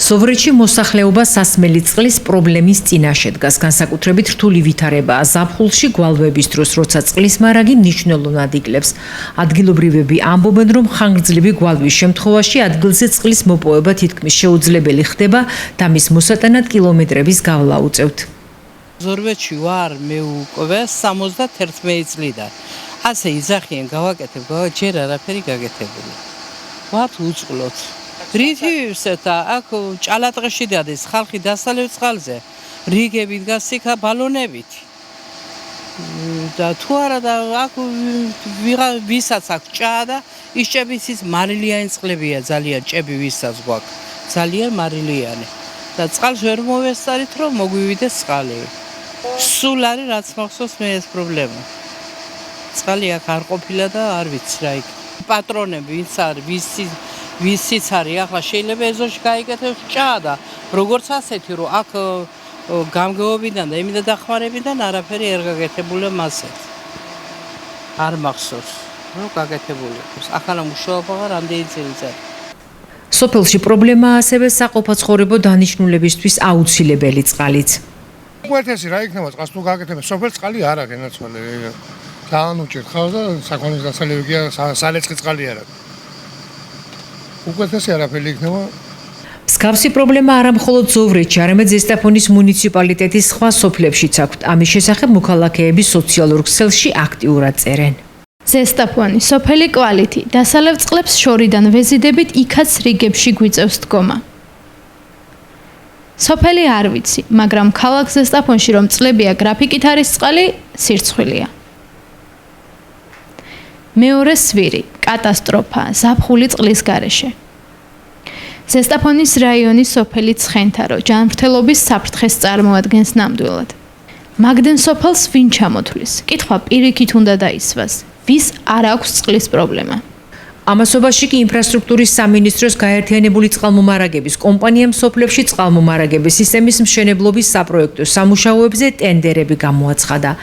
სოვრეთში მოსახლეობა სასმელი წყლის პრობლემის წინაშე დგას, განსაკუთრებით რთული ვითარებაა ზაფხულში გვალვების დროს, როცა წყლის მარაგი მნიშვნელოვნად იკლებს. ადგილობრივები ამბობენ, რომ ხანგრძლივი გვალვის შემთხვევაში ადგილზე წყლის მოპოვება თითქმის შეუძლებელი ხდება და მის მოსატანად კილომეტრების გავლა უწევთ. ზორვეთში ვარ მე უკვე 71 წლიდან. ასე იძახიან გავაკეთებ, ჯერ არაფერი გაკეთებული. ვართ უწყლოთ. რითივსეთა აქ ჭალატყეში დადეს ხალხი დასალევ წყალზე რიგები დგას იქა ბალონებით და თუ არა და აქ ვისაც აქ ჭა და ის ჭების ის მარილიანი წყლებია ძალიან ჭები ვისაც გვაქვს ძალიან მარილიანი და წყალს ვერ მოვესწარით რომ მოგვივიდეს წყალი სულ არის რაც მახსოვს მე ეს პრობლემა წყალი აქ არ ყოფილა და არ ვიცი რა იქ პატრონები ვინც არის ვისიც არის ახლა შეიძლება ეზოში გაიგეთოს ჭა და როგორც ასეთი რომ აქ გამგეობიდან და იმიდა დახმარებიდან არაფერი არ გაკეთებულა მასეთ არ მახსოვს რომ გაკეთებული იყოს ახლა მუშაობა რამდენი წელიწადი სოფელში პრობლემაა ასევე საყოფაცხოვრებო დანიშნულებისთვის აუცილებელი წყალიც უერთესი რა იქნება წყალს თუ გაკეთებ სოფელ წყალი არ აქვს ენაცვალე ძალიან უჭირხავს და საქონლის დასალევია სალეცხი წყალი არ აქვს უკვეთესი არაფერი იქნება. მსგავსი პრობლემა არა მხოლოდ ზოვრეთში, არამედ ზესტაფონის მუნიციპალიტეტის სხვა სოფლებშიც აქვთ. ამის შესახებ მოქალაქეები სოციალურ ქსელში აქტიურად წერენ. ზესტაფონი, სოფელი კვალითი, დასალევ წყლებს შორიდან ვეზიდებით იქაც რიგებში გვიწევს დგომა. სოფელი არ ვიცი, მაგრამ ქალაქ ზესტაფონში რომ წლებია გრაფიკით არის წყალი, სირცხვილია. მეორე სვირი, კატასტროფა, ზაფხული წყლის გარეშე. ზესტაფონის რაიონის სოფელი ცხენთარო ჯანმრთელობის საფრთხეს წარმოადგენს ნამდვილად. მაგდენ სოფელს ვინ ჩამოთვლის? კითხვა პირიქით უნდა დაისვას. ვის არ აქვს წყლის პრობლემა? ამასობაში კი ინფრასტრუქტურის სამინისტროს გაერთიანებული წყალმომარაგების კომპანიამ სოფლებში წყალმომარაგების სისტემის მშენებლობის საპროექტო სამუშაოებზე ტენდერები გამოაცხადა,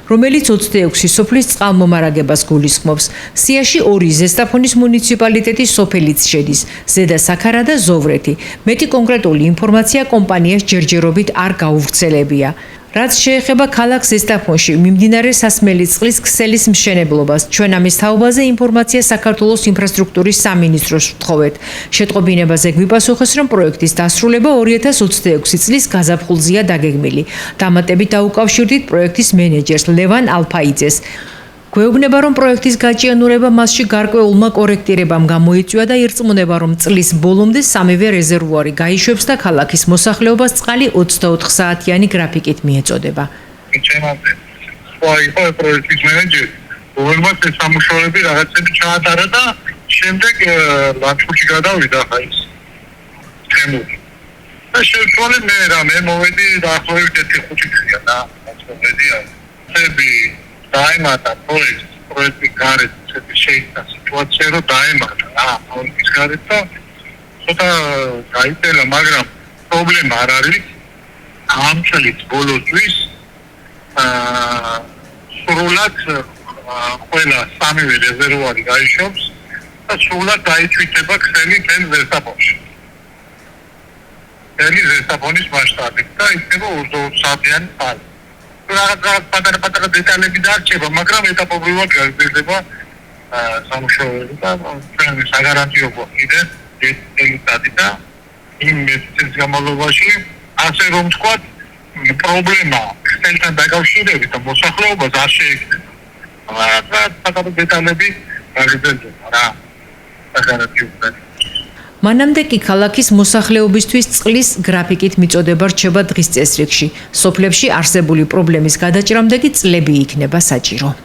რომელიც 26 სოფლის წყალმომარაგებას გულისხმობს. სიაში 2 ზესტაფონის მუნიციპალიტეტის სოფელიც შედის, ზედა საქარა და ზოვრეთი. მეტი კონკრეტული ინფორმაცია კომპანიას ჯერჯერობით არ გაუვრცელებია. რაც შეეხება ქალაქ ზესტაფონში მიმდინარე სასმელი წყლის ქსელის მშენებლობას, ჩვენ ამის თაობაზე ინფორმაცია საქართველოს ინფრასტრუქტურის სამინისტროს ვთხოვეთ. შეტყობინებაზე გვიპასუხეს, რომ პროექტის დასრულება 2026 წლის გაზაფხულზეა დაგეგმილი. დამატებით დაუკავშირდით პროექტის მენეჯერს ლევან ალფაიძეს. გვეუბნება, რომ პროექტის გაჭიანურება მასში გარკვეულმა კორექტირებამ გამოიწვია და ირწმუნება, რომ წლის ბოლომდე სამივე რეზერვუარი გაიშვებს და ქალაქის მოსახლეობას წყალი 24 საათიანი გრაფიკით მიეწოდება. ჩემამდე სხვა პროექტის მენეჯერი, რომელმაც ეს სამუშაოები რაღაცები ჩაატარა და შემდეგ ლანჩხუთში გადავიდა ხა ის თემური. და შევცვალე მე მოვედი დაახლოებით 1-5 წელია და მოვედია. წები დაემატა პროექტი გარეთ შეიძლება სიტუაცია რომ დაემატა პროექტის გარეთ და ცოტა გაიწელა მაგრამ პრობლემა არ არის ამ წლის ბოლოსთვის სრულად ყველა სამივე რეზერვუარი გაიშვებს და სრულად დაიჭვიტება ქსელი თემ ზესტაფონში ზესტაფონის მასშტაბით და იქნება 24 საათიანი წყალი რაღაც პატარა დეტალები დარჩება, მაგრამ ეტაპობრივად გაგრძელდება სამუშაოები და ჩვენი საგარანტიო კიდე დეტალები და იმ წელს განმავლობაში ასე რომ თქვა პრობლემა ქსელთან დაკავშირებით და მოსახლეობას არ შეექმნება. მაგრამ პატარა დეტალები გაგრძელდება რა. საგარანტიო მანამდე კი ქალაქის მოსახლეობისთვის წყლის გრაფიკით მიწოდება რჩება დღის წესრიგში. სოფლებში არსებული პრობლემის გადაჭრამდე კი წლები იქნება საჭირო.